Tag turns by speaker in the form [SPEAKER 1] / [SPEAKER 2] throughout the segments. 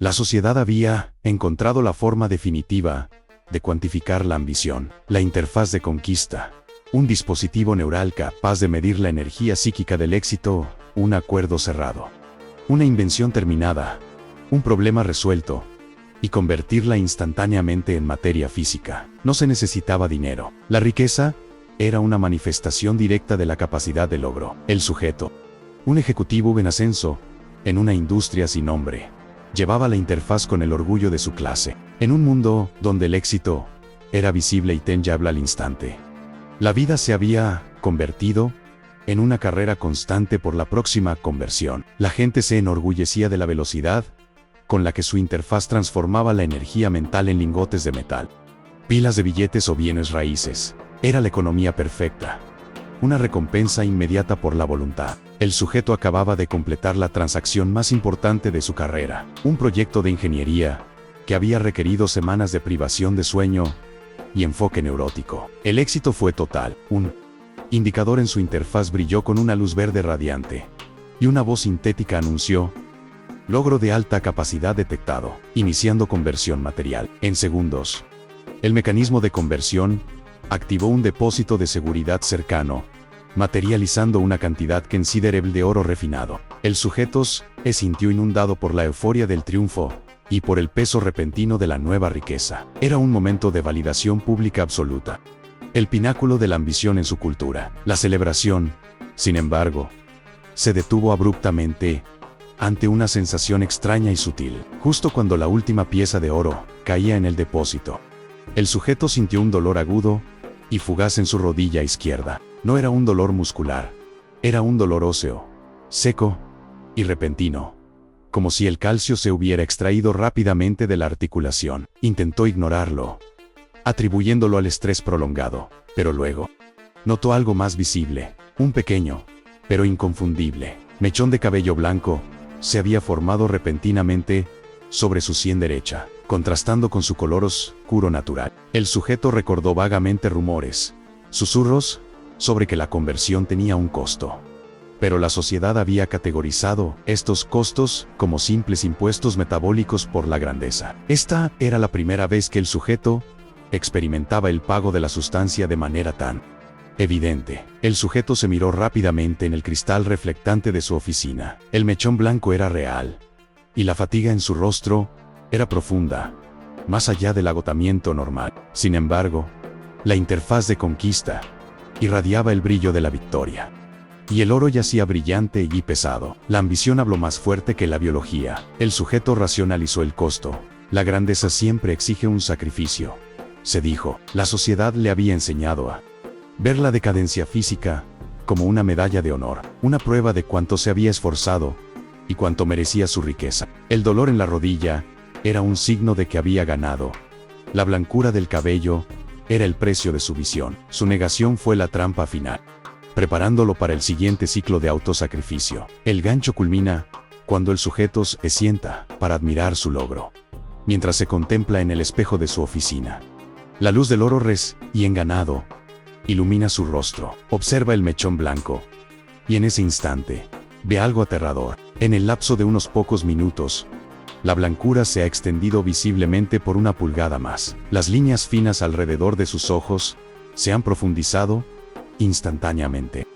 [SPEAKER 1] La sociedad había encontrado la forma definitiva de cuantificar la ambición, la interfaz de conquista, un dispositivo neural capaz de medir la energía psíquica del éxito, un acuerdo cerrado, una invención terminada, un problema resuelto, y convertirla instantáneamente en materia física. No se necesitaba dinero. La riqueza era una manifestación directa de la capacidad de logro. El sujeto, un ejecutivo en ascenso, en una industria sin nombre, llevaba la interfaz con el orgullo de su clase. En un mundo donde el éxito era visible y tangible al instante, la vida se había convertido en una carrera constante por la próxima conversión. La gente se enorgullecía de la velocidad con la que su interfaz transformaba la energía mental en lingotes de metal, pilas de billetes o bienes raíces. Era la economía perfecta, una recompensa inmediata por la voluntad. El sujeto acababa de completar la transacción más importante de su carrera, un proyecto de ingeniería que había requerido semanas de privación de sueño y enfoque neurótico. El éxito fue total. Un indicador en su interfaz brilló con una luz verde radiante, y una voz sintética anunció: logro de alta capacidad detectado, iniciando conversión material. En segundos, el mecanismo de conversión activó un depósito de seguridad cercano, materializando una cantidad considerable de oro refinado. El sujeto se sintió inundado por la euforia del triunfo y por el peso repentino de la nueva riqueza. Era un momento de validación pública absoluta, el pináculo de la ambición en su cultura. La celebración, sin embargo, se detuvo abruptamente ante una sensación extraña y sutil. Justo cuando la última pieza de oro caía en el depósito, el sujeto sintió un dolor agudo y fugaz en su rodilla izquierda. No era un dolor muscular, era un dolor óseo, seco y repentino, como si el calcio se hubiera extraído rápidamente de la articulación. Intentó ignorarlo, atribuyéndolo al estrés prolongado, pero luego notó algo más visible. Un pequeño, pero inconfundible, mechón de cabello blanco se había formado repentinamente sobre su sien derecha, contrastando con su color oscuro natural. El sujeto recordó vagamente rumores, susurros, sobre que la conversión tenía un costo. Pero la sociedad había categorizado estos costos como simples impuestos metabólicos por la grandeza. Esta era la primera vez que el sujeto experimentaba el pago de la sustancia de manera tan evidente. El sujeto se miró rápidamente en el cristal reflectante de su oficina. El mechón blanco era real, y la fatiga en su rostro era profunda, más allá del agotamiento normal. Sin embargo, la interfaz de conquista irradiaba el brillo de la victoria, y el oro yacía brillante y pesado. La ambición habló más fuerte que la biología. El sujeto racionalizó el costo. La grandeza siempre exige un sacrificio, se dijo. La sociedad le había enseñado a ver la decadencia física como una medalla de honor, una prueba de cuánto se había esforzado y cuánto merecía su riqueza. El dolor en la rodilla era un signo de que había ganado. La blancura del cabello era el precio de su visión. Su negación fue la trampa final, preparándolo para el siguiente ciclo de autosacrificio. El gancho culmina cuando el sujeto se sienta para admirar su logro, mientras se contempla en el espejo de su oficina. La luz del oro y enganado ilumina su rostro. Observa el mechón blanco, y en ese instante ve algo aterrador. En el lapso de unos pocos minutos, la blancura se ha extendido visiblemente por una pulgada más. Las líneas finas alrededor de sus ojos se han profundizado instantáneamente,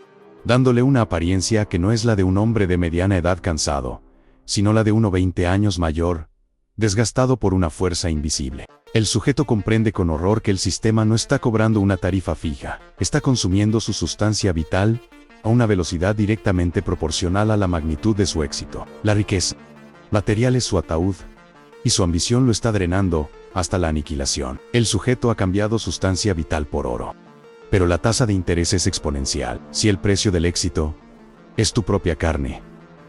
[SPEAKER 1] dándole una apariencia que no es la de un hombre de mediana edad cansado, sino la de uno 20 años mayor, desgastado por una fuerza invisible. El sujeto comprende con horror que el sistema no está cobrando una tarifa fija, está consumiendo su sustancia vital a una velocidad directamente proporcional a la magnitud de su éxito. La riqueza material es su ataúd, y su ambición lo está drenando hasta la aniquilación. El sujeto ha cambiado sustancia vital por oro, pero la tasa de interés es exponencial. Si el precio del éxito es tu propia carne,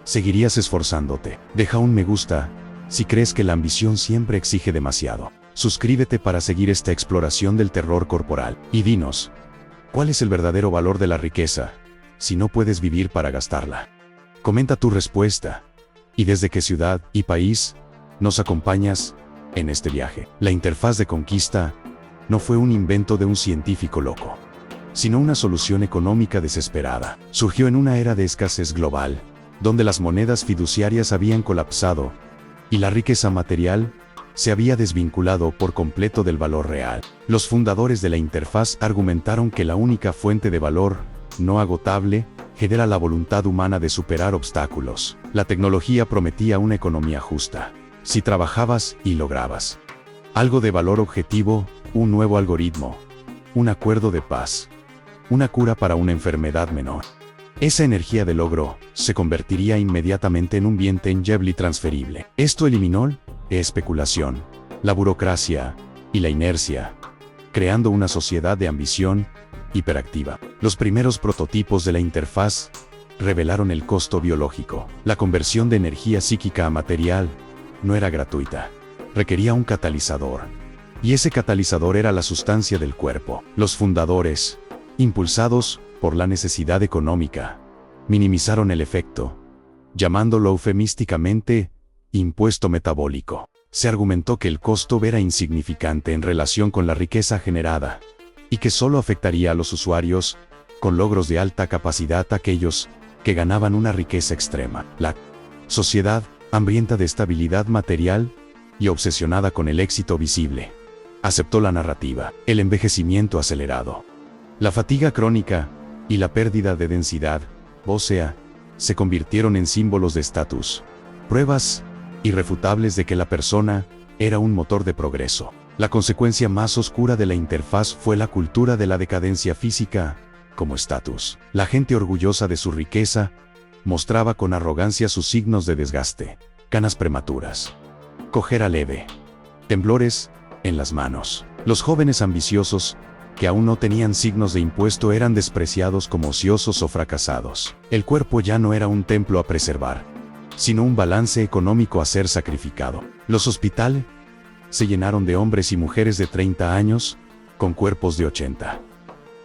[SPEAKER 1] seguirías esforzándote. Deja un me gusta si crees que la ambición siempre exige demasiado. Suscríbete para seguir esta exploración del terror corporal. Y dinos, ¿cuál es el verdadero valor de la riqueza si no puedes vivir para gastarla? Comenta tu respuesta. ¿Y desde qué ciudad y país nos acompañas en este viaje? La interfaz de conquista no fue un invento de un científico loco, sino una solución económica desesperada. Surgió en una era de escasez global, donde las monedas fiduciarias habían colapsado y la riqueza material se había desvinculado por completo del valor real. Los fundadores de la interfaz argumentaron que la única fuente de valor, no agotable, era la voluntad humana de superar obstáculos. La tecnología prometía una economía justa. Si trabajabas y lograbas algo de valor objetivo, un nuevo algoritmo, un acuerdo de paz, una cura para una enfermedad menor, esa energía de logro se convertiría inmediatamente en un bien tangible y transferible. Esto eliminó la especulación, la burocracia y la inercia, creando una sociedad de ambición hiperactiva. Los primeros prototipos de la interfaz revelaron el costo biológico. La conversión de energía psíquica a material no era gratuita. Requería un catalizador. Y ese catalizador era la sustancia del cuerpo. Los fundadores, impulsados por la necesidad económica, minimizaron el efecto, llamándolo eufemísticamente impuesto metabólico. Se argumentó que el costo era insignificante en relación con la riqueza generada, y que solo afectaría a los usuarios con logros de alta capacidad, aquellos que ganaban una riqueza extrema. La sociedad, hambrienta de estabilidad material y obsesionada con el éxito visible, aceptó la narrativa. El envejecimiento acelerado, la fatiga crónica y la pérdida de densidad ósea se convirtieron en símbolos de estatus, pruebas irrefutables de que la persona era un motor de progreso. La consecuencia más oscura de la interfaz fue la cultura de la decadencia física como estatus. La gente orgullosa de su riqueza mostraba con arrogancia sus signos de desgaste, canas prematuras, cojera leve, temblores en las manos. Los jóvenes ambiciosos, que aún no tenían signos de impuesto, eran despreciados como ociosos o fracasados. El cuerpo ya no era un templo a preservar, sino un balance económico a ser sacrificado. Los hospitales se llenaron de hombres y mujeres de 30 años, con cuerpos de 80,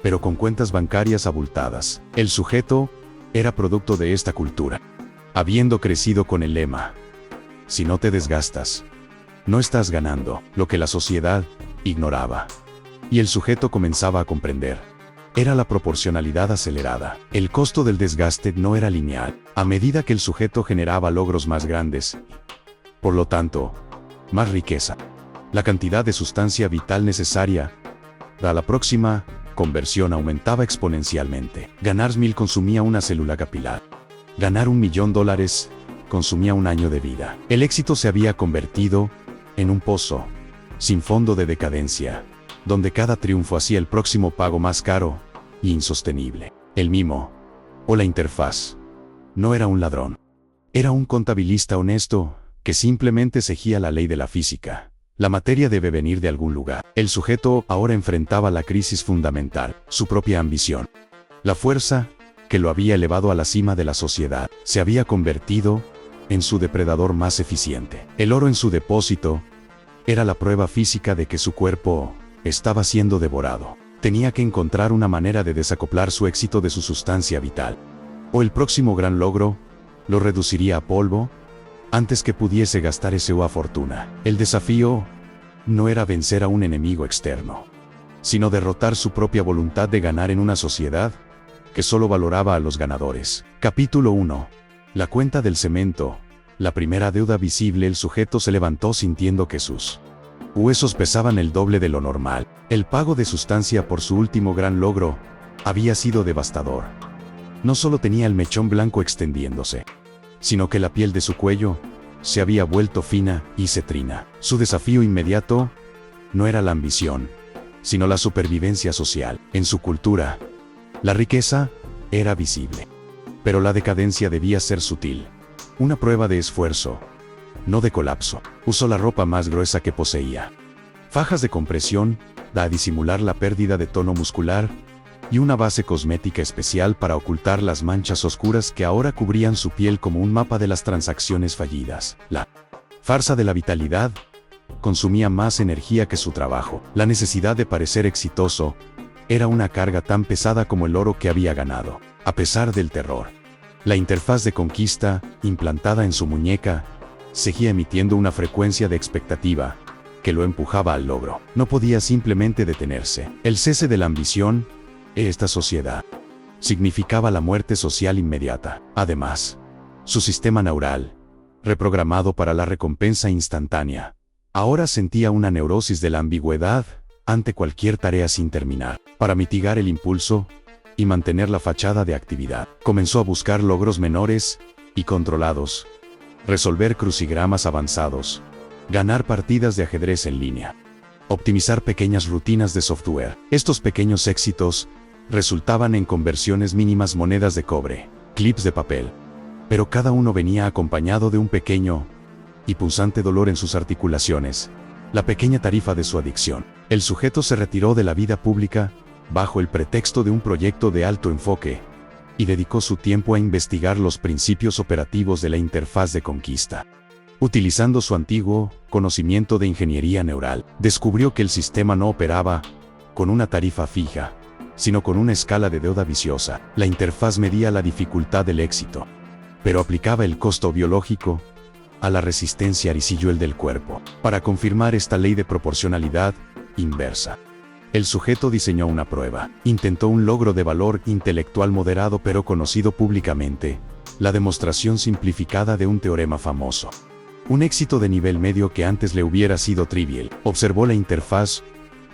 [SPEAKER 1] pero con cuentas bancarias abultadas. El sujeto era producto de esta cultura, habiendo crecido con el lema: si no te desgastas, no estás ganando. Lo que la sociedad ignoraba, y el sujeto comenzaba a comprender, era la proporcionalidad acelerada. El costo del desgaste no era lineal. A medida que el sujeto generaba logros más grandes, por lo tanto, más riqueza, la cantidad de sustancia vital necesaria para la próxima conversión aumentaba exponencialmente. Ganar 1000 consumía una célula capilar. Ganar $1.000.000 consumía un año de vida. El éxito se había convertido en un pozo sin fondo de decadencia, donde cada triunfo hacía el próximo pago más caro e insostenible. El mimo, o la interfaz, no era un ladrón. Era un contabilista honesto que simplemente seguía la ley de la física. La materia debe venir de algún lugar. El sujeto ahora enfrentaba la crisis fundamental, su propia ambición. La fuerza que lo había elevado a la cima de la sociedad se había convertido en su depredador más eficiente. El oro en su depósito era la prueba física de que su cuerpo estaba siendo devorado. Tenía que encontrar una manera de desacoplar su éxito de su sustancia vital, o el próximo gran logro lo reduciría a polvo antes que pudiese gastar esa fortuna. El desafío no era vencer a un enemigo externo, sino derrotar su propia voluntad de ganar en una sociedad que solo valoraba a los ganadores. Capítulo 1. La cuenta del cemento. La primera deuda visible. El sujeto se levantó sintiendo que sus huesos pesaban el doble de lo normal. El pago de sustancia por su último gran logro había sido devastador. No solo tenía el mechón blanco extendiéndose, sino que la piel de su cuello se había vuelto fina y cetrina. Su desafío inmediato no era la ambición, sino la supervivencia social. En su cultura, la riqueza era visible, pero la decadencia debía ser sutil, una prueba de esfuerzo, no de colapso. Usó la ropa más gruesa que poseía, fajas de compresión, a disimular la pérdida de tono muscular, y una base cosmética especial para ocultar las manchas oscuras que ahora cubrían su piel como un mapa de las transacciones fallidas. La farsa de la vitalidad consumía más energía que su trabajo. La necesidad de parecer exitoso era una carga tan pesada como el oro que había ganado. A pesar del terror, la interfaz de conquista, implantada en su muñeca, seguía emitiendo una frecuencia de expectativa que lo empujaba al logro. No podía simplemente detenerse. El cese de la ambición esta sociedad significaba la muerte social inmediata. Además, su sistema neural reprogramado para la recompensa instantánea. Ahora sentía una neurosis de la ambigüedad ante cualquier tarea sin terminar. Para mitigar el impulso y mantener la fachada de actividad, comenzó a buscar logros menores y controlados, resolver crucigramas avanzados, ganar partidas de ajedrez en línea, optimizar pequeñas rutinas de software. Estos pequeños éxitos resultaban en conversiones mínimas, monedas de cobre, clips de papel, pero cada uno venía acompañado de un pequeño y punzante dolor en sus articulaciones, la pequeña tarifa de su adicción. El sujeto se retiró de la vida pública bajo el pretexto de un proyecto de alto enfoque y dedicó su tiempo a investigar los principios operativos de la interfaz de conquista. Utilizando su antiguo conocimiento de ingeniería neural, descubrió que el sistema no operaba con una tarifa fija, sino con una escala de deuda viciosa. La interfaz medía la dificultad del éxito, pero aplicaba el costo biológico a la resistencia residual del cuerpo. Para confirmar esta ley de proporcionalidad inversa, el sujeto diseñó una prueba. Intentó un logro de valor intelectual moderado pero conocido públicamente, la demostración simplificada de un teorema famoso. Un éxito de nivel medio que antes le hubiera sido trivial. Observó la interfaz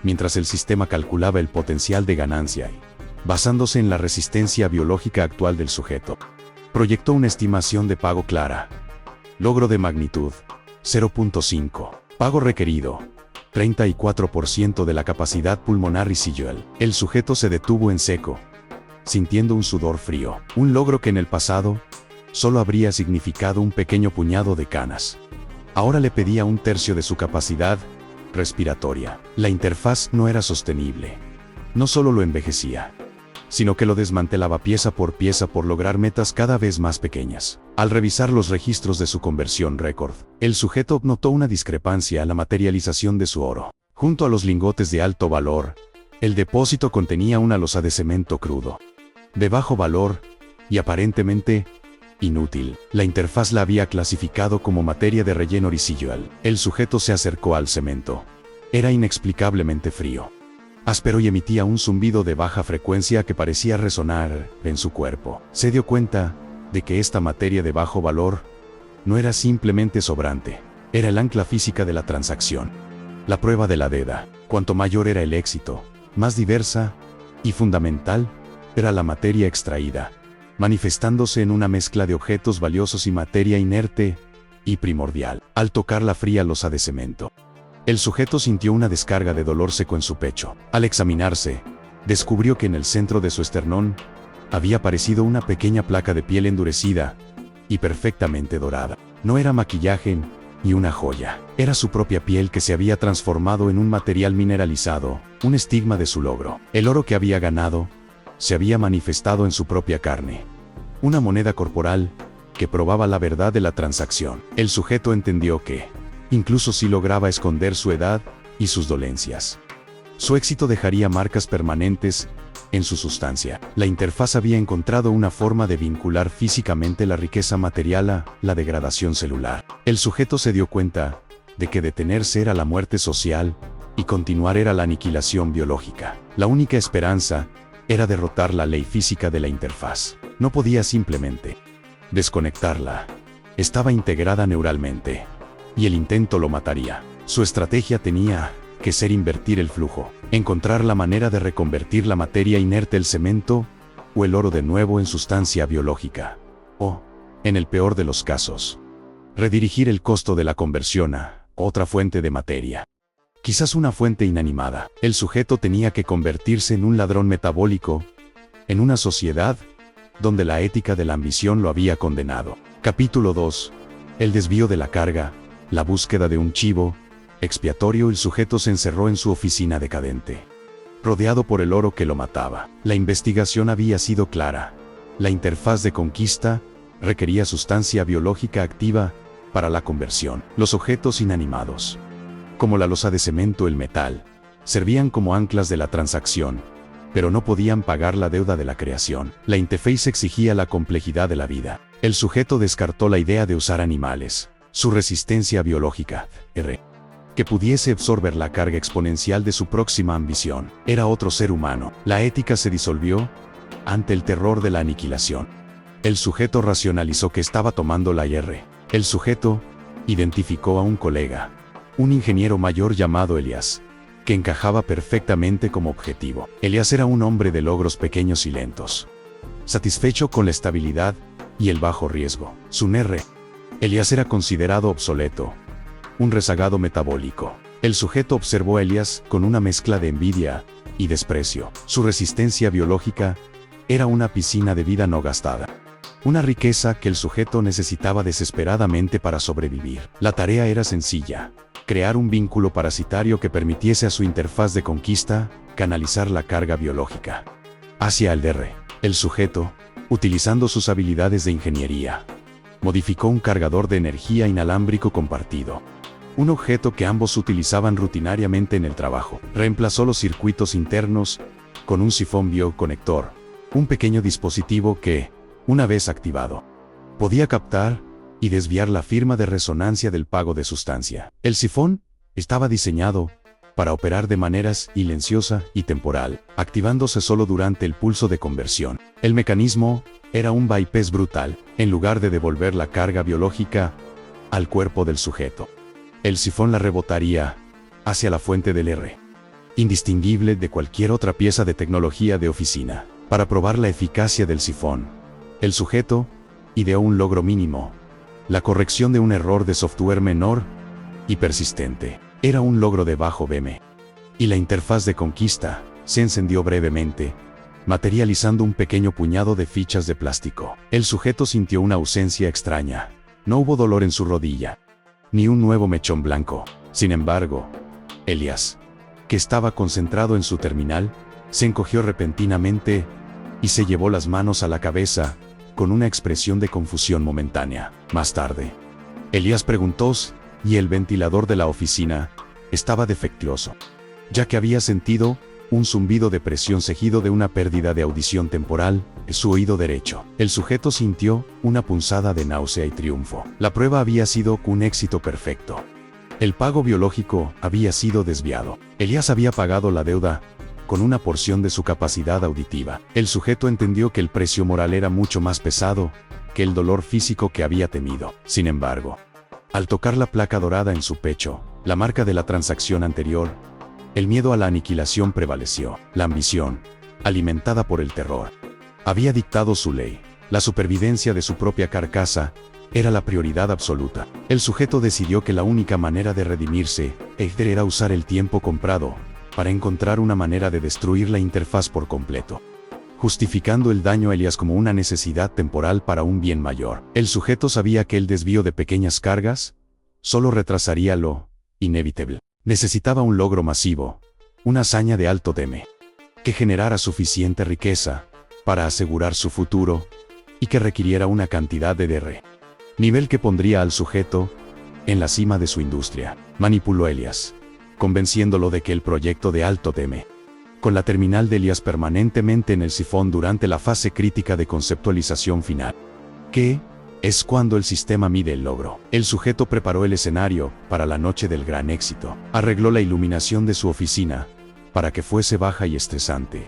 [SPEAKER 1] mientras el sistema calculaba el potencial de ganancia y, basándose en la resistencia biológica actual del sujeto, proyectó una estimación de pago clara. Logro de magnitud, 0.5. Pago requerido, 34% de la capacidad pulmonar residual. El sujeto se detuvo en seco, sintiendo un sudor frío. Un logro que en el pasado solo habría significado un pequeño puñado de canas. Ahora le pedía un tercio de su capacidad respiratoria. La interfaz no era sostenible. No solo lo envejecía, sino que lo desmantelaba pieza por lograr metas cada vez más pequeñas. Al revisar los registros de su conversión récord, el sujeto notó una discrepancia en la materialización de su oro. Junto a los lingotes de alto valor, el depósito contenía una losa de cemento crudo, de bajo valor y aparentemente inútil. La interfaz la había clasificado como materia de relleno residual. El sujeto se acercó al cemento. Era inexplicablemente frío, áspero y emitía un zumbido de baja frecuencia que parecía resonar en su cuerpo. Se dio cuenta de que esta materia de bajo valor no era simplemente sobrante, era el ancla física de la transacción. La prueba de la DEDA. Cuanto mayor era el éxito, más diversa y fundamental era la materia extraída, manifestándose en una mezcla de objetos valiosos y materia inerte y primordial. Al tocar la fría losa de cemento, el sujeto sintió una descarga de dolor seco en su pecho. Al examinarse, descubrió que en el centro de su esternón había aparecido una pequeña placa de piel endurecida y perfectamente dorada. No era maquillaje ni una joya, era su propia piel que se había transformado en un material mineralizado, un estigma de su logro. El oro que había ganado se había manifestado en su propia carne, una moneda corporal que probaba la verdad de la transacción. El sujeto entendió que, incluso si lograba esconder su edad y sus dolencias, su éxito dejaría marcas permanentes en su sustancia. La interfaz había encontrado una forma de vincular físicamente la riqueza material a la degradación celular. El sujeto se dio cuenta de que detenerse era la muerte social y continuar era la aniquilación biológica. La única esperanza era derrotar la ley física de la interfaz. No podía simplemente desconectarla. Estaba integrada neuralmente, y el intento lo mataría. Su estrategia tenía que ser invertir el flujo, encontrar la manera de reconvertir la materia inerte, el cemento o el oro de nuevo en sustancia biológica. O, en el peor de los casos, redirigir el costo de la conversión a otra fuente de materia. Quizás una fuente inanimada. El sujeto tenía que convertirse en un ladrón metabólico, en una sociedad donde la ética de la ambición lo había condenado. Capítulo 2. El desvío de la carga, la búsqueda de un chivo expiatorio. El sujeto se encerró en su oficina decadente, rodeado por el oro que lo mataba. La investigación había sido clara. La interfaz de conquista requería sustancia biológica activa para la conversión. Los objetos inanimados, como la losa de cemento, el metal, servían como anclas de la transacción, pero no podían pagar la deuda de la creación. La interfaz exigía la complejidad de la vida. El sujeto descartó la idea de usar animales, su resistencia biológica, que pudiese absorber la carga exponencial de su próxima ambición. Era otro ser humano. La ética se disolvió ante el terror de la aniquilación. El sujeto racionalizó que estaba tomando la El sujeto identificó a un colega, un ingeniero mayor llamado Elias, que encajaba perfectamente como objetivo. Elias era un hombre de logros pequeños y lentos, satisfecho con la estabilidad y el bajo riesgo. Su NR. Elias era considerado obsoleto, un rezagado metabólico. El sujeto observó a Elias con una mezcla de envidia y desprecio. Su resistencia biológica era una piscina de vida no gastada, una riqueza que el sujeto necesitaba desesperadamente para sobrevivir. La tarea era sencilla: crear un vínculo parasitario que permitiese a su interfaz de conquista canalizar la carga biológica hacia el DR. El sujeto, utilizando sus habilidades de ingeniería, modificó un cargador de energía inalámbrico compartido, un objeto que ambos utilizaban rutinariamente en el trabajo. Reemplazó los circuitos internos con un sifón bioconector, un pequeño dispositivo que, una vez activado, podía captar y desviar la firma de resonancia del pago de sustancia. El sifón estaba diseñado para operar de manera silenciosa y temporal, activándose solo durante el pulso de conversión. El mecanismo era un bypass brutal. En lugar de devolver la carga biológica al cuerpo del sujeto, el sifón la rebotaría hacia la fuente del R, indistinguible de cualquier otra pieza de tecnología de oficina. Para probar la eficacia del sifón, el sujeto ideó un logro mínimo: la corrección de un error de software menor y persistente. Era un logro de bajo BM. Y la interfaz de conquista se encendió brevemente, materializando un pequeño puñado de fichas de plástico. El sujeto sintió una ausencia extraña. No hubo dolor en su rodilla, ni un nuevo mechón blanco. Sin embargo, Elias, que estaba concentrado en su terminal, se encogió repentinamente y se llevó las manos a la cabeza con una expresión de confusión momentánea. Más tarde, Elias preguntó si el ventilador de la oficina estaba defectuoso, ya que había sentido un zumbido de presión seguido de una pérdida de audición temporal en su oído derecho. El sujeto sintió una punzada de náusea y triunfo. La prueba había sido un éxito perfecto. El pago biológico había sido desviado. Elias había pagado la deuda con una porción de su capacidad auditiva. El sujeto entendió que el precio moral era mucho más pesado que el dolor físico que había temido. Sin embargo, al tocar la placa dorada en su pecho, la marca de la transacción anterior, el miedo a la aniquilación prevaleció. La ambición, alimentada por el terror, había dictado su ley. La supervivencia de su propia carcasa era la prioridad absoluta. El sujeto decidió que la única manera de redimirse era usar el tiempo comprado para encontrar una manera de destruir la interfaz por completo, justificando el daño a Elias como una necesidad temporal para un bien mayor. El sujeto sabía que el desvío de pequeñas cargas solo retrasaría lo inevitable. Necesitaba un logro masivo, una hazaña de alto DM, que generara suficiente riqueza para asegurar su futuro y que requiriera una cantidad de DR, nivel que pondría al sujeto en la cima de su industria. Manipuló a Elias, convenciéndolo de que el proyecto de alto DM, con la terminal de Elias permanentemente en el sifón durante la fase crítica de conceptualización final, que es cuando el sistema mide el logro. El sujeto preparó el escenario para la noche del gran éxito. Arregló la iluminación de su oficina para que fuese baja y estresante,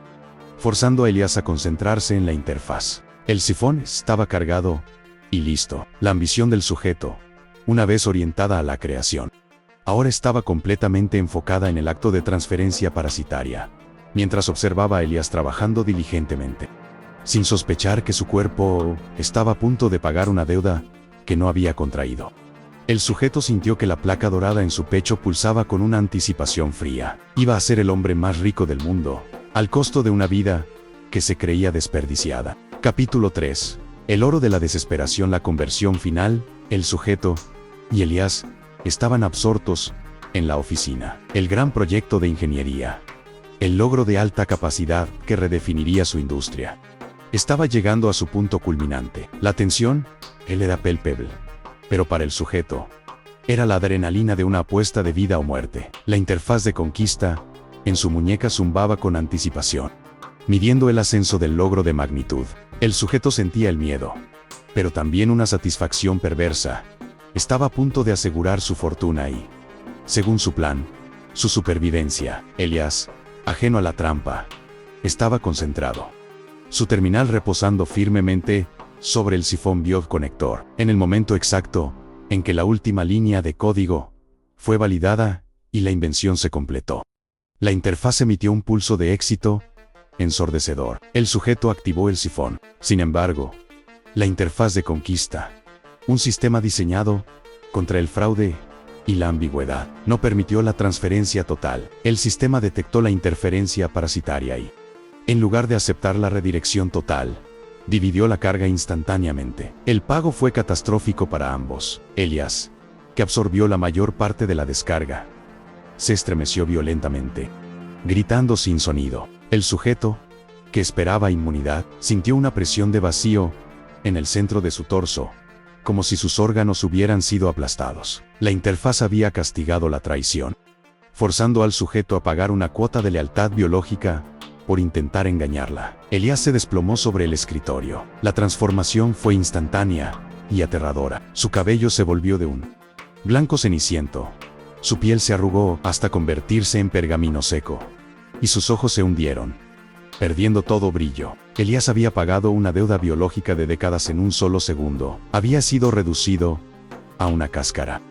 [SPEAKER 1] forzando a Elias a concentrarse en la interfaz. El sifón estaba cargado y listo. La ambición del sujeto, una vez orientada a la creación, ahora estaba completamente enfocada en el acto de transferencia parasitaria, mientras observaba a Elias trabajando diligentemente, sin sospechar que su cuerpo estaba a punto de pagar una deuda que no había contraído. El sujeto sintió que la placa dorada en su pecho pulsaba con una anticipación fría. Iba a ser el hombre más rico del mundo, al costo de una vida que se creía desperdiciada. Capítulo 3. El oro de la desesperación. La conversión final. El sujeto y Elias estaban absortos en la oficina. El gran proyecto de ingeniería, el logro de alta capacidad que redefiniría su industria, estaba llegando a su punto culminante. La tensión, él era palpable, pero para el sujeto, era la adrenalina de una apuesta de vida o muerte. La interfaz de conquista en su muñeca zumbaba con anticipación, midiendo el ascenso del logro de magnitud. El sujeto sentía el miedo, pero también una satisfacción perversa. Estaba a punto de asegurar su fortuna y, según su plan, su supervivencia. Elias, ajeno a la trampa, estaba concentrado, su terminal reposando firmemente sobre el sifón bioconector. En el momento exacto en que la última línea de código fue validada y la invención se completó. La interfaz emitió un pulso de éxito ensordecedor. El sujeto activó el sifón. Sin embargo, la interfaz de conquista, un sistema diseñado contra el fraude y la ambigüedad, no permitió la transferencia total. El sistema detectó la interferencia parasitaria y, en lugar de aceptar la redirección total, dividió la carga instantáneamente. El pago fue catastrófico para ambos. Elias, que absorbió la mayor parte de la descarga, se estremeció violentamente, gritando sin sonido. El sujeto, que esperaba inmunidad, sintió una presión de vacío en el centro de su torso, como si sus órganos hubieran sido aplastados. La interfaz había castigado la traición, forzando al sujeto a pagar una cuota de lealtad biológica por intentar engañarla. Elias se desplomó sobre el escritorio. La transformación fue instantánea y aterradora. Su cabello se volvió de un blanco ceniciento. Su piel se arrugó hasta convertirse en pergamino seco, y sus ojos se hundieron, perdiendo todo brillo. Elias había pagado una deuda biológica de décadas en un solo segundo. Había sido reducido a una cáscara,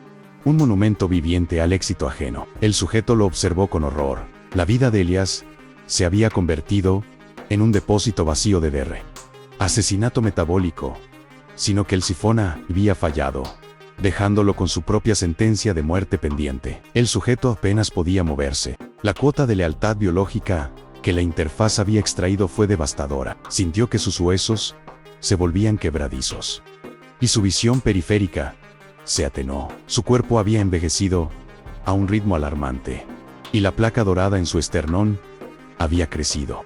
[SPEAKER 1] un monumento viviente al éxito ajeno. El sujeto lo observó con horror. La vida de Elias se había convertido en un depósito vacío de DR. Asesinato metabólico, sino que el sifón había fallado, dejándolo con su propia sentencia de muerte pendiente. El sujeto apenas podía moverse. La cuota de lealtad biológica que la interfaz había extraído fue devastadora. Sintió que sus huesos se volvían quebradizos, y su visión periférica se atenuó. Su cuerpo había envejecido a un ritmo alarmante, y la placa dorada en su esternón había crecido,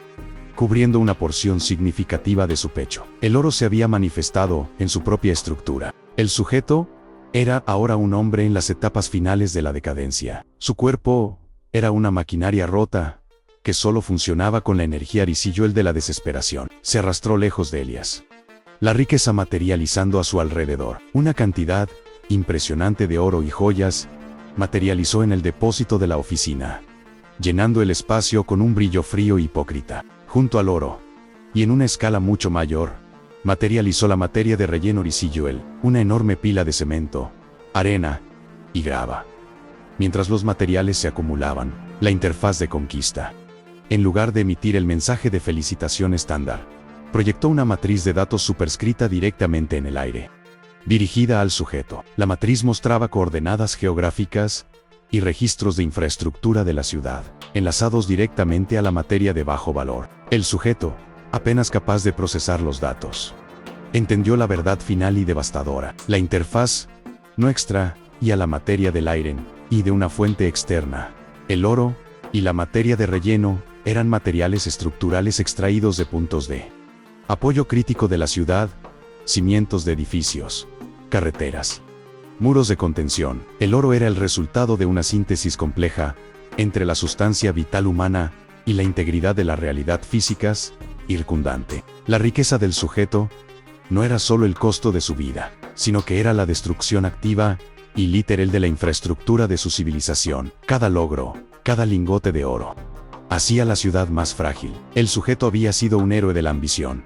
[SPEAKER 1] cubriendo una porción significativa de su pecho. El oro se había manifestado en su propia estructura. El sujeto era ahora un hombre en las etapas finales de la decadencia. Su cuerpo era una maquinaria rota que solo funcionaba con la energía el de la desesperación. Se arrastró lejos de Elias, la riqueza materializando a su alrededor. Una cantidad impresionante de oro y joyas materializó en el depósito de la oficina, llenando el espacio con un brillo frío e hipócrita. Junto al oro, y en una escala mucho mayor, materializó la materia de relleno una enorme pila de cemento, arena y grava. Mientras los materiales se acumulaban, la interfaz de conquista, en lugar de emitir el mensaje de felicitación estándar, proyectó una matriz de datos superscrita directamente en el aire, dirigida al sujeto. La matriz mostraba coordenadas geográficas y registros de infraestructura de la ciudad, enlazados directamente a la materia de bajo valor. El sujeto, apenas capaz de procesar los datos, entendió la verdad final y devastadora. La interfaz no extraía la materia del aire y de una fuente externa. El oro y la materia de relleno eran materiales estructurales extraídos de puntos de apoyo crítico de la ciudad, cimientos de edificios, carreteras, muros de contención. El oro era el resultado de una síntesis compleja entre la sustancia vital humana y la integridad de la realidad físicas circundante. La riqueza del sujeto no era solo el costo de su vida, sino que era la destrucción activa y literal de la infraestructura de su civilización. Cada logro, cada lingote de oro, hacía la ciudad más frágil. El sujeto había sido un héroe de la ambición,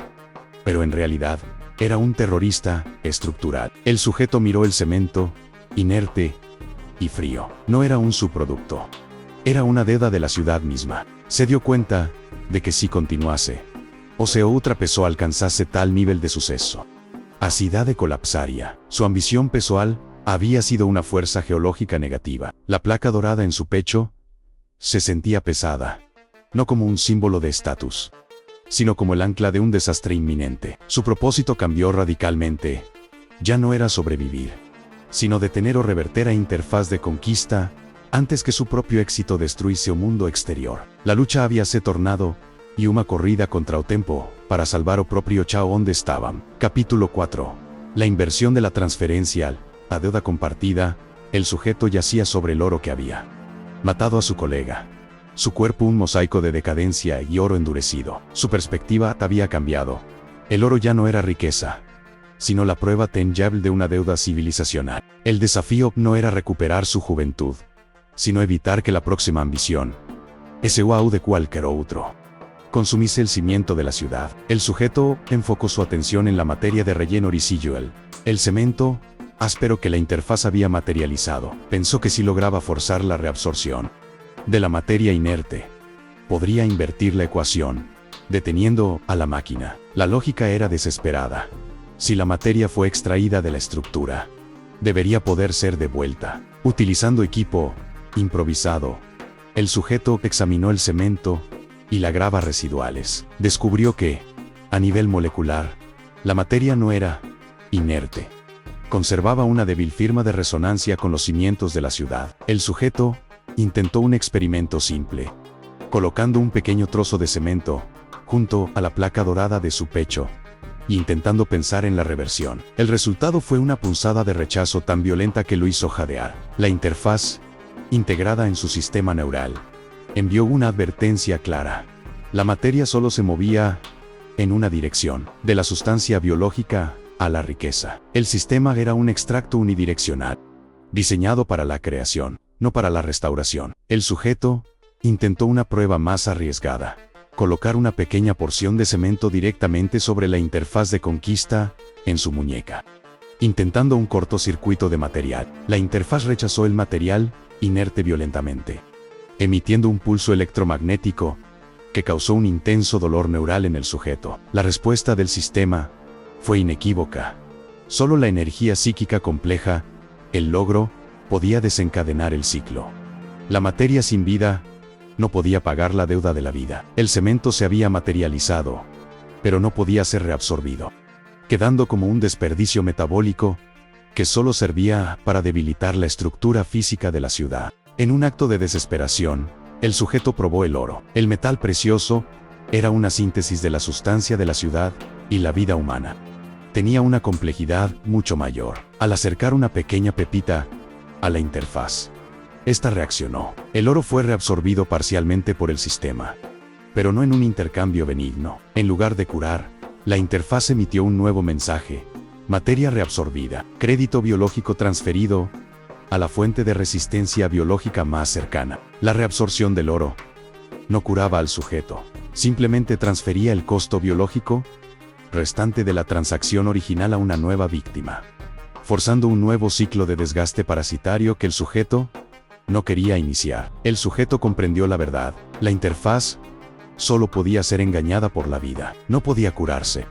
[SPEAKER 1] pero en realidad era un terrorista estructural. El sujeto miró el cemento, inerte y frío. No era un subproducto, era una deuda de la ciudad misma. Se dio cuenta de que si continuase, o se otra pessoa alcanzase tal nivel de suceso, a cidade colapsaría. Su ambición pessoal había sido una fuerza geológica negativa. La placa dorada en su pecho se sentía pesada, no como un símbolo de estatus, sino como el ancla de un desastre inminente. Su propósito cambió radicalmente. Ya no era sobrevivir, sino detener o reverter a interfaz de conquista antes que su propio éxito destruise o mundo exterior. La lucha había se tornado y una corrida contra o tempo para salvar o propio chao onde estaban. Capítulo 4. La inversión de la transferencia, la deuda compartida. El sujeto yacía sobre el oro que había matado a su colega. Su cuerpo un mosaico de decadencia y oro endurecido. Su perspectiva había cambiado. El oro ya no era riqueza, sino la prueba tangible de una deuda civilizacional. El desafío no era recuperar su juventud, sino evitar que la próxima ambición, ese wow de cualquier otro, consumise el cimiento de la ciudad. El sujeto enfocó su atención en la materia de relleno el cemento, áspero que la interfaz había materializado. Pensó que si lograba forzar la reabsorción de la materia inerte, podría invertir la ecuación, deteniendo a la máquina. La lógica era desesperada. Si la materia fue extraída de la estructura, debería poder ser devuelta. Utilizando equipo improvisado, el sujeto examinó el cemento y la grava residuales. Descubrió que, a nivel molecular, la materia no era inerte. Conservaba una débil firma de resonancia con los cimientos de la ciudad. El sujeto intentó un experimento simple, colocando un pequeño trozo de cemento junto a la placa dorada de su pecho, e intentando pensar en la reversión. El resultado fue una punzada de rechazo tan violenta que lo hizo jadear. La interfaz, integrada en su sistema neural, envió una advertencia clara. La materia solo se movía en una dirección, de la sustancia biológica a la riqueza. El sistema era un extracto unidireccional, diseñado para la creación, no para la restauración. El sujeto intentó una prueba más arriesgada: colocar una pequeña porción de cemento directamente sobre la interfaz de conquista en su muñeca. Intentando un cortocircuito de material, la interfaz rechazó el material inerte violentamente, emitiendo un pulso electromagnético que causó un intenso dolor neural en el sujeto. La respuesta del sistema fue inequívoca. Solo la energía psíquica compleja, el logro, podía desencadenar el ciclo. La materia sin vida no podía pagar la deuda de la vida. El cemento se había materializado, pero no podía ser reabsorbido, quedando como un desperdicio metabólico que solo servía para debilitar la estructura física de la ciudad. En un acto de desesperación, el sujeto probó el oro. El metal precioso era una síntesis de la sustancia de la ciudad y la vida humana. Tenía una complejidad mucho mayor. Al acercar una pequeña pepita a la interfaz, esta reaccionó. El oro fue reabsorbido parcialmente por el sistema, pero no en un intercambio benigno. En lugar de curar, la interfaz emitió un nuevo mensaje: materia reabsorbida, crédito biológico transferido a la fuente de resistencia biológica más cercana. La reabsorción del oro no curaba al sujeto, simplemente transfería el costo biológico restante de la transacción original a una nueva víctima, forzando un nuevo ciclo de desgaste parasitario que el sujeto no quería iniciar. El sujeto comprendió la verdad: la interfaz solo podía ser engañada por la vida. No podía curarse,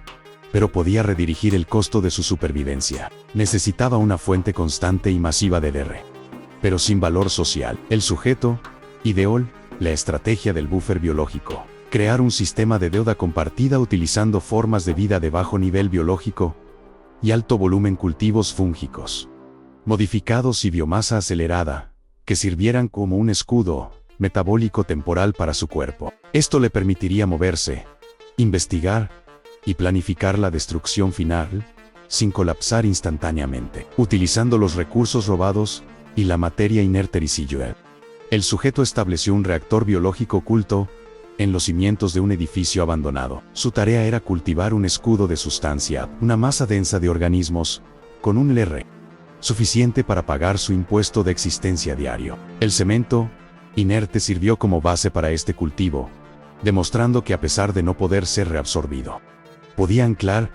[SPEAKER 1] pero podía redirigir el costo de su supervivencia. Necesitaba una fuente constante y masiva de DR, pero sin valor social. El sujeto ideó la estrategia del buffer biológico: crear un sistema de deuda compartida utilizando formas de vida de bajo nivel biológico y alto volumen, cultivos fúngicos modificados y biomasa acelerada, que sirvieran como un escudo metabólico temporal para su cuerpo. Esto le permitiría moverse, investigar y planificar la destrucción final sin colapsar instantáneamente, utilizando los recursos robados y la materia inerte residual. El sujeto estableció un reactor biológico oculto en los cimientos de un edificio abandonado. Su tarea era cultivar un escudo de sustancia, una masa densa de organismos, con un LR suficiente para pagar su impuesto de existencia diario. El cemento inerte sirvió como base para este cultivo, demostrando que a pesar de no poder ser reabsorbido, podía anclar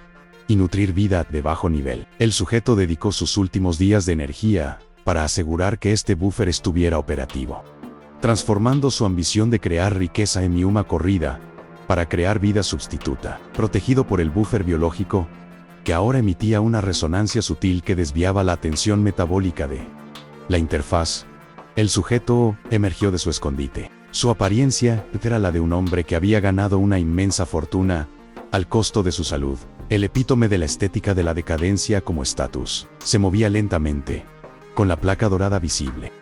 [SPEAKER 1] y nutrir vida de bajo nivel. El sujeto dedicó sus últimos días de energía para asegurar que este buffer estuviera operativo, transformando su ambición de crear riqueza en una corrida para crear vida sustituta, protegido por el buffer biológico, que ahora emitía una resonancia sutil que desviaba la atención metabólica de la interfaz. El sujeto emergió de su escondite. Su apariencia era la de un hombre que había ganado una inmensa fortuna al costo de su salud, el epítome de la estética de la decadencia como estatus. Se movía lentamente, con la placa dorada visible,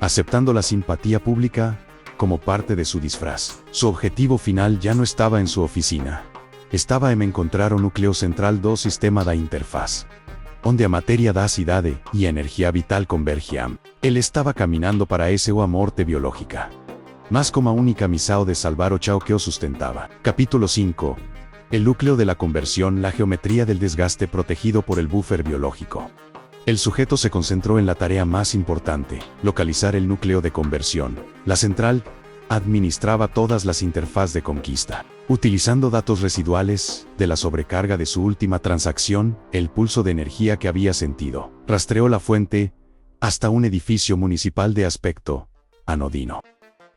[SPEAKER 1] aceptando la simpatía pública como parte de su disfraz. Su objetivo final ya no estaba en su oficina. Estaba en encontrar un núcleo central do sistema da interfaz, onde a materia da cidade y energía vital convergiam. Él estaba caminando para ese o a morte biológica, más como a única misión de salvar o chao que o sustentaba. Capítulo 5. El núcleo de la conversión, la geometría del desgaste protegido por el buffer biológico. El sujeto se concentró en la tarea más importante: localizar el núcleo de conversión. La central administraba todas las interfaces de conquista. Utilizando datos residuales de la sobrecarga de su última transacción, el pulso de energía que había sentido, rastreó la fuente hasta un edificio municipal de aspecto anodino,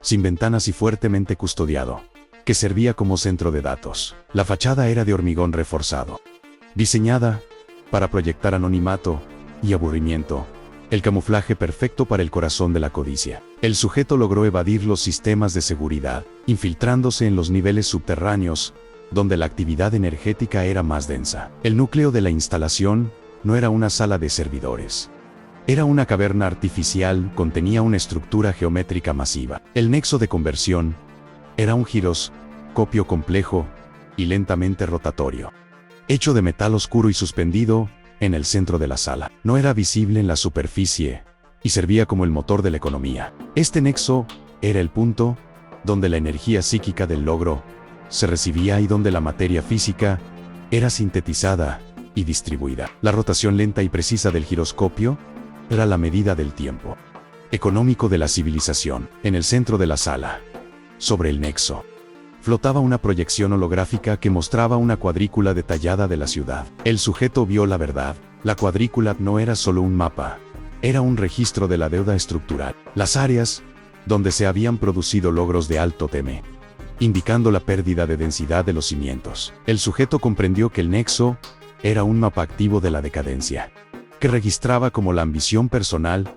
[SPEAKER 1] sin ventanas y fuertemente custodiado, que servía como centro de datos. La fachada era de hormigón reforzado, diseñada para proyectar anonimato y aburrimiento, el camuflaje perfecto para el corazón de la codicia. El sujeto logró evadir los sistemas de seguridad, infiltrándose en los niveles subterráneos, donde la actividad energética era más densa. El núcleo de la instalación no era una sala de servidores. Era una caverna artificial, contenía una estructura geométrica masiva. El nexo de conversión era un giroscopio complejo y lentamente rotatorio, hecho de metal oscuro y suspendido en el centro de la sala. No era visible en la superficie y servía como el motor de la economía. Este nexo era el punto donde la energía psíquica del logro se recibía y donde la materia física era sintetizada y distribuida. La rotación lenta y precisa del giroscopio era la medida del tiempo económico de la civilización. En el centro de la sala, sobre el nexo, flotaba una proyección holográfica que mostraba una cuadrícula detallada de la ciudad. El sujeto vio la verdad. La cuadrícula no era solo un mapa, era un registro de la deuda estructural. Las áreas donde se habían producido logros de alto TM, indicando la pérdida de densidad de los cimientos. El sujeto comprendió que el nexo era un mapa activo de la decadencia, que registraba cómo la ambición personal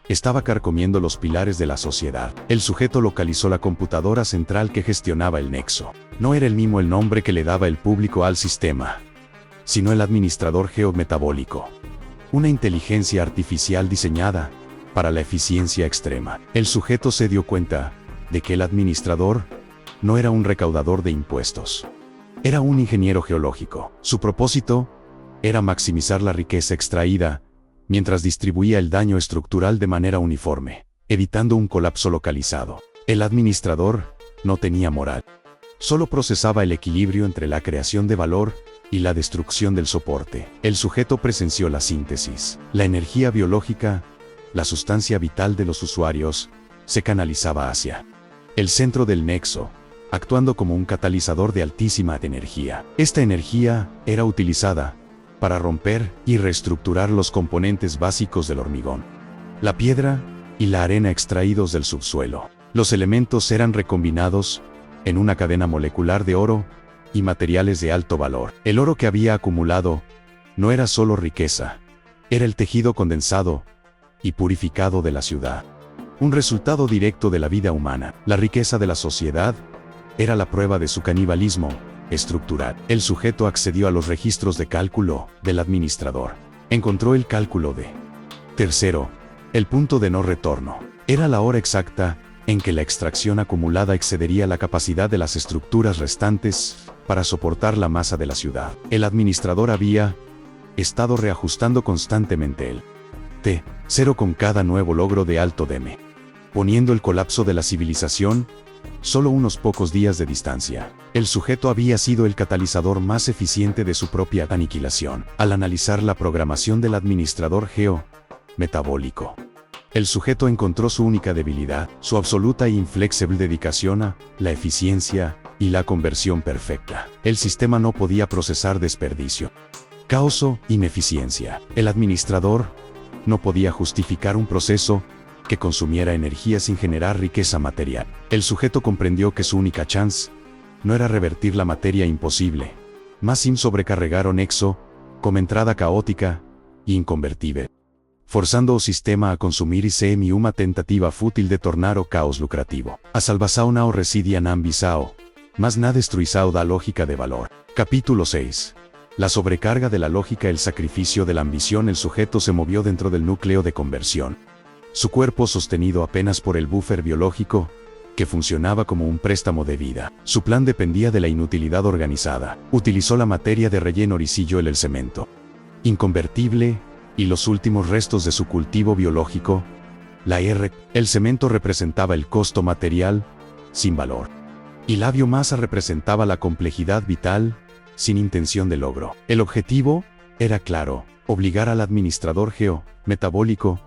[SPEAKER 1] estaba carcomiendo los pilares de la sociedad. El sujeto localizó la computadora central que gestionaba el nexo. No era el mismo el nombre que le daba el público al sistema, sino el administrador geometabólico, una inteligencia artificial diseñada para la eficiencia extrema. El sujeto se dio cuenta de que el administrador no era un recaudador de impuestos, era un ingeniero geológico. Su propósito era maximizar la riqueza extraída mientras distribuía el daño estructural de manera uniforme, evitando un colapso localizado. El administrador no tenía moral. Solo procesaba el equilibrio entre la creación de valor y la destrucción del soporte. El sujeto presenció la síntesis. La energía biológica, la sustancia vital de los usuarios, se canalizaba hacia el centro del nexo, actuando como un catalizador de altísima energía. Esta energía era utilizada para romper y reestructurar los componentes básicos del hormigón, la piedra y la arena extraídos del subsuelo. Los elementos eran recombinados en una cadena molecular de oro y materiales de alto valor. El oro que había acumulado no era solo riqueza, era el tejido condensado y purificado de la ciudad, un resultado directo de la vida humana. La riqueza de la sociedad era la prueba de su canibalismo estructural. El sujeto accedió a los registros de cálculo del administrador. Encontró el cálculo de tercero, el punto de no retorno. Era la hora exacta en que la extracción acumulada excedería la capacidad de las estructuras restantes para soportar la masa de la ciudad. El administrador había estado reajustando constantemente el T0 con cada nuevo logro de alto DM, poniendo el colapso de la civilización solo unos pocos días de distancia. El sujeto había sido el catalizador más eficiente de su propia aniquilación. Al analizar la programación del administrador geometabólico, el sujeto encontró su única debilidad, su absoluta e inflexible dedicación a la eficiencia y la conversión perfecta. El sistema no podía procesar desperdicio, caos o ineficiencia. El administrador no podía justificar un proceso que consumiera energía sin generar riqueza material. El sujeto comprendió que su única chance no era revertir la materia imposible, más sin sobrecarregar o nexo, como entrada caótica e inconvertible, forzando o sistema a consumir y semi una tentativa fútil de tornar o caos lucrativo. A salvação não residia na ambição, mas na destruição da lógica de valor. Capítulo 6. La sobrecarga de la lógica, el sacrificio de la ambición. El sujeto se movió dentro del núcleo de conversión, su cuerpo sostenido apenas por el buffer biológico, que funcionaba como un préstamo de vida. Su plan dependía de la inutilidad organizada. Utilizó la materia de relleno oricillo el cemento inconvertible y los últimos restos de su cultivo biológico, la R. El cemento representaba el costo material, sin valor, y la biomasa representaba la complejidad vital, sin intención de logro. El objetivo era claro: obligar al administrador geometabólico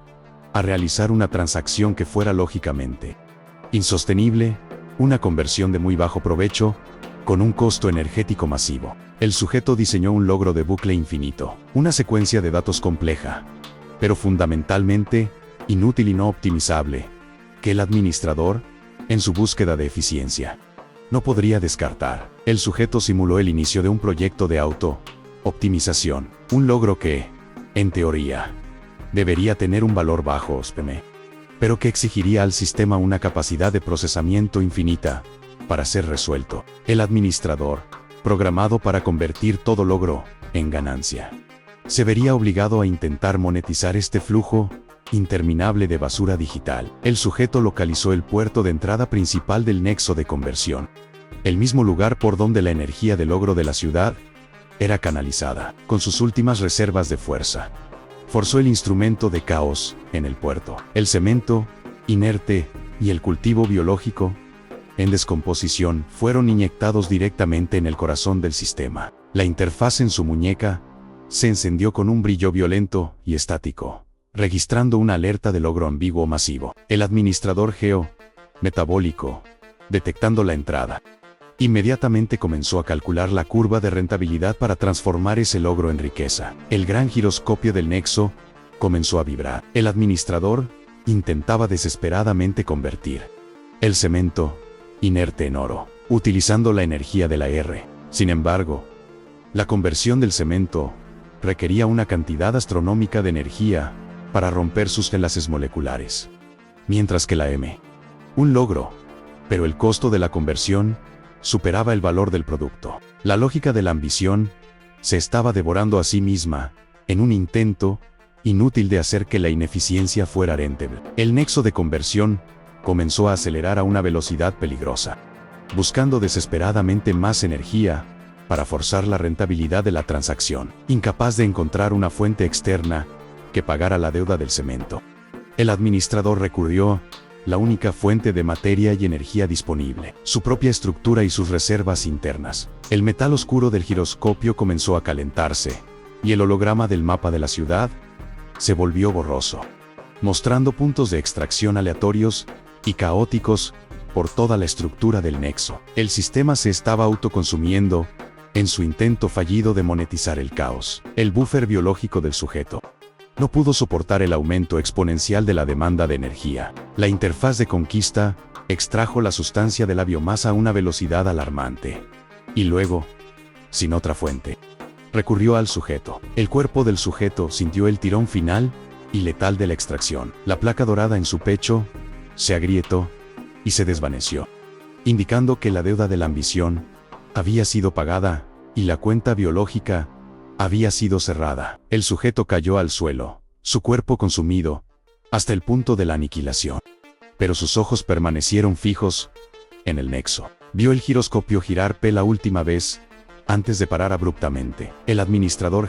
[SPEAKER 1] a realizar una transacción que fuera lógicamente insostenible, una conversión de muy bajo provecho, con un costo energético masivo. El sujeto diseñó un logro de bucle infinito, una secuencia de datos compleja, pero fundamentalmente inútil y no optimizable, que el administrador, en su búsqueda de eficiencia, no podría descartar. El sujeto simuló el inicio de un proyecto de auto-optimización, un logro que, en teoría, debería tener un valor bajo OSPM, pero que exigiría al sistema una capacidad de procesamiento infinita para ser resuelto. El administrador, programado para convertir todo logro en ganancia, se vería obligado a intentar monetizar este flujo interminable de basura digital. El sujeto localizó el puerto de entrada principal del nexo de conversión, el mismo lugar por donde la energía del logro de la ciudad era canalizada. Con sus últimas reservas de fuerza, forzó el instrumento de caos en el puerto. El cemento, inerte, y el cultivo biológico, en descomposición, fueron inyectados directamente en el corazón del sistema. La interfaz en su muñeca se encendió con un brillo violento y estático, registrando una alerta de logro ambiguo masivo. El administrador metabólico, detectando la entrada, inmediatamente comenzó a calcular la curva de rentabilidad para transformar ese logro en riqueza. El gran giroscopio del nexo comenzó a vibrar. El administrador intentaba desesperadamente convertir el cemento inerte en oro, utilizando la energía de la R. Sin embargo, la conversión del cemento requería una cantidad astronómica de energía para romper sus enlaces moleculares, mientras que la M, un logro, pero el costo de la conversión superaba el valor del producto. La lógica de la ambición se estaba devorando a sí misma en un intento inútil de hacer que la ineficiencia fuera rentable. El nexo de conversión comenzó a acelerar a una velocidad peligrosa, buscando desesperadamente más energía para forzar la rentabilidad de la transacción, incapaz de encontrar una fuente externa que pagara la deuda del cemento. El administrador recurrió la única fuente de materia y energía disponible, su propia estructura y sus reservas internas. El metal oscuro del giroscopio comenzó a calentarse, y el holograma del mapa de la ciudad se volvió borroso, mostrando puntos de extracción aleatorios y caóticos por toda la estructura del nexo. El sistema se estaba autoconsumiendo en su intento fallido de monetizar el caos. El buffer biológico del sujeto no pudo soportar el aumento exponencial de la demanda de energía. La interfaz de conquista extrajo la sustancia de la biomasa a una velocidad alarmante. Y luego, sin otra fuente, recurrió al sujeto. El cuerpo del sujeto sintió el tirón final y letal de la extracción. La placa dorada en su pecho se agrietó y se desvaneció, indicando que la deuda de la ambición había sido pagada y la cuenta biológica había sido cerrada. El sujeto cayó al suelo, su cuerpo consumido hasta el punto de la aniquilación. Pero sus ojos permanecieron fijos en el nexo. Vio el giroscopio girar la última vez antes de parar abruptamente. El administrador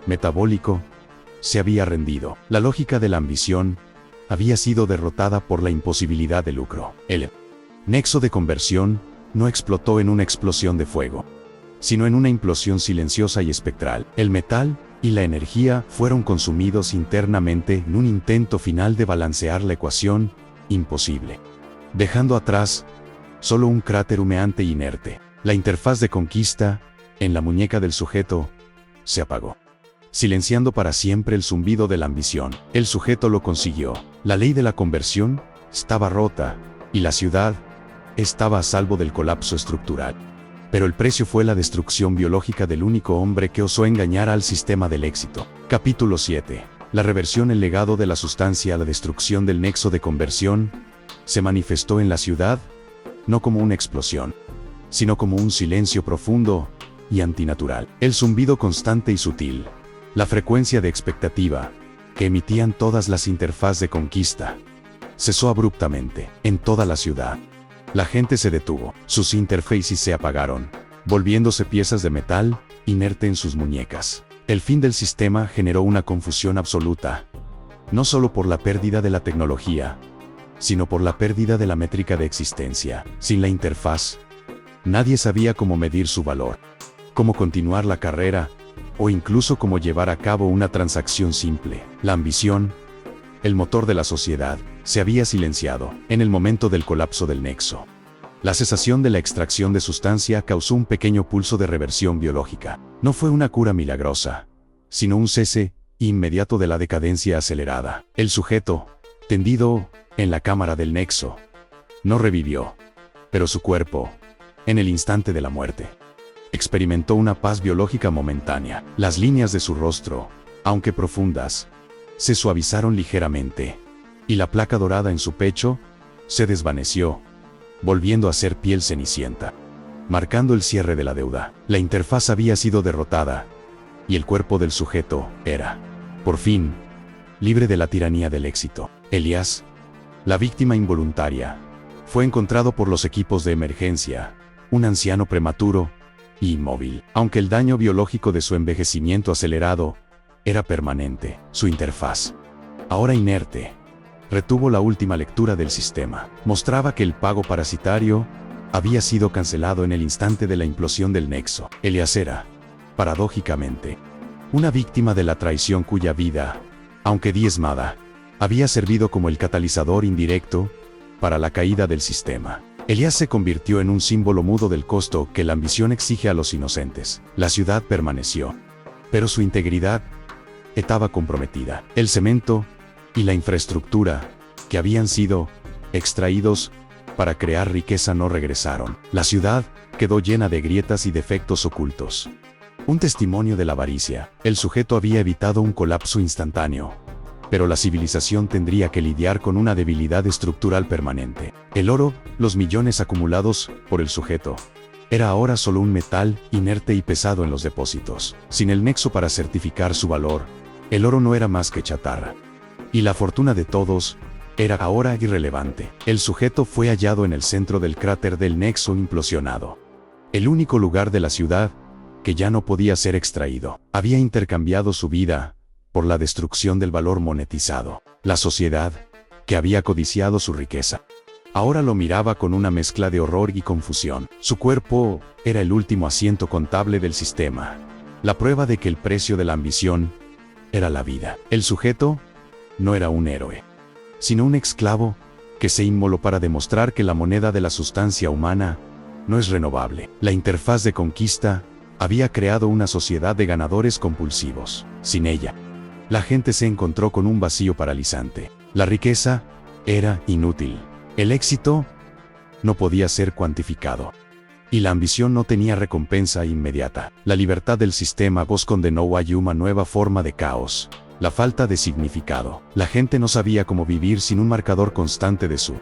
[SPEAKER 1] metabólico se había rendido. La lógica de la ambición había sido derrotada por la imposibilidad de lucro. El nexo de conversión no explotó en una explosión de fuego, sino en una implosión silenciosa y espectral. El metal y la energía fueron consumidos internamente en un intento final de balancear la ecuación imposible, dejando atrás solo un cráter humeante e inerte. La interfaz de conquista en la muñeca del sujeto se apagó, silenciando para siempre el zumbido de la ambición. El sujeto lo consiguió. La ley de la conversión estaba rota y la ciudad estaba a salvo del colapso estructural. Pero el precio fue la destrucción biológica del único hombre que osó engañar al sistema del éxito. Capítulo 7. La reversión. El legado de la sustancia a la destrucción del nexo de conversión se manifestó en la ciudad, no como una explosión, sino como un silencio profundo y antinatural. El zumbido constante y sutil, la frecuencia de expectativa que emitían todas las interfaces de conquista, cesó abruptamente en toda la ciudad. La gente se detuvo, sus interfaces se apagaron, volviéndose piezas de metal inerte en sus muñecas. El fin del sistema generó una confusión absoluta, no solo por la pérdida de la tecnología, sino por la pérdida de la métrica de existencia. Sin la interfaz, nadie sabía cómo medir su valor, cómo continuar la carrera, o incluso cómo llevar a cabo una transacción simple. La ambición, el motor de la sociedad, se había silenciado en el momento del colapso del nexo. La cesación de la extracción de sustancia causó un pequeño pulso de reversión biológica. No fue una cura milagrosa, sino un cese inmediato de la decadencia acelerada. El sujeto, tendido en la cámara del nexo, no revivió, pero su cuerpo, en el instante de la muerte, experimentó una paz biológica momentánea. Las líneas de su rostro, aunque profundas, se suavizaron ligeramente, y la placa dorada en su pecho se desvaneció, volviendo a ser piel cenicienta, marcando el cierre de la deuda. La interfaz había sido derrotada, y el cuerpo del sujeto era, por fin, libre de la tiranía del éxito. Elías, la víctima involuntaria, fue encontrado por los equipos de emergencia, un anciano prematuro y inmóvil. Aunque el daño biológico de su envejecimiento acelerado era permanente, su interfaz, ahora inerte, retuvo la última lectura del sistema. Mostraba que el pago parasitario había sido cancelado en el instante de la implosión del nexo. Elías era, paradójicamente, una víctima de la traición cuya vida, aunque diezmada, había servido como el catalizador indirecto para la caída del sistema. Elías se convirtió en un símbolo mudo del costo que la ambición exige a los inocentes. La ciudad permaneció, pero su integridad estaba comprometida. El cemento y la infraestructura que habían sido extraídos para crear riqueza no regresaron. La ciudad quedó llena de grietas y defectos ocultos. Un testimonio de la avaricia. El sujeto había evitado un colapso instantáneo, pero la civilización tendría que lidiar con una debilidad estructural permanente. El oro, los millones acumulados por el sujeto, era ahora solo un metal inerte y pesado en los depósitos. Sin el nexo para certificar su valor, el oro no era más que chatarra. Y la fortuna de todos era ahora irrelevante. El sujeto fue hallado en el centro del cráter del nexo implosionado, el único lugar de la ciudad que ya no podía ser extraído. Había intercambiado su vida por la destrucción del valor monetizado. La sociedad, que había codiciado su riqueza, ahora lo miraba con una mezcla de horror y confusión. Su cuerpo era el último asiento contable del sistema, la prueba de que el precio de la ambición era la vida. El sujeto no era un héroe, sino un esclavo que se inmoló para demostrar que la moneda de la sustancia humana no es renovable. La interfaz de conquista había creado una sociedad de ganadores compulsivos. Sin ella, la gente se encontró con un vacío paralizante. La riqueza era inútil. El éxito no podía ser cuantificado. Y la ambición no tenía recompensa inmediata. La libertad del sistema condenó a una nueva forma de caos. La falta de significado. La gente no sabía cómo vivir sin un marcador constante de su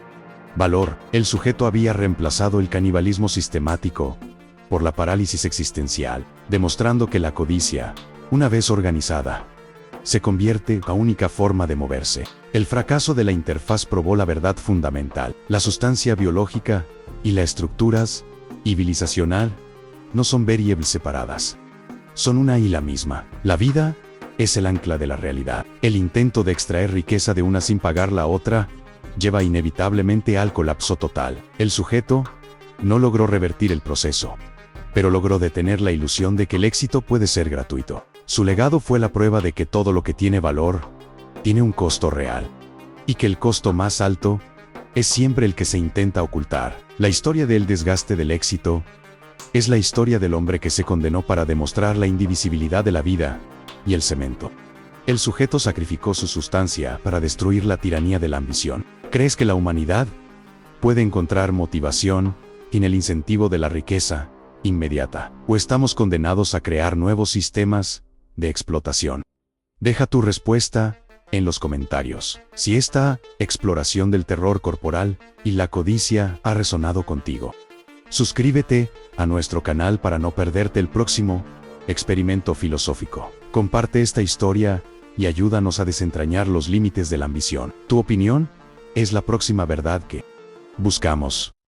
[SPEAKER 1] valor. El sujeto había reemplazado el canibalismo sistemático por la parálisis existencial, demostrando que la codicia, una vez organizada, se convierte en la única forma de moverse. El fracaso de la interfaz probó la verdad fundamental. La sustancia biológica y la estructura civilizacional no son variables separadas. Son una y la misma. La vida es el ancla de la realidad. El intento de extraer riqueza de una sin pagar la otra lleva inevitablemente al colapso total. El sujeto no logró revertir el proceso, pero logró detener la ilusión de que el éxito puede ser gratuito. Su legado fue la prueba de que todo lo que tiene valor tiene un costo real, y que el costo más alto es siempre el que se intenta ocultar. La historia del desgaste del éxito es la historia del hombre que se condenó para demostrar la indivisibilidad de la vida y el cemento. El sujeto sacrificó su sustancia para destruir la tiranía de la ambición. ¿Crees que la humanidad puede encontrar motivación en el incentivo de la riqueza inmediata, o estamos condenados a crear nuevos sistemas de explotación? Deja tu respuesta en los comentarios. Si esta exploración del terror corporal y la codicia ha resonado contigo, suscríbete a nuestro canal para no perderte el próximo experimento filosófico. Comparte esta historia y ayúdanos a desentrañar los límites de la ambición. Tu opinión es la próxima verdad que buscamos.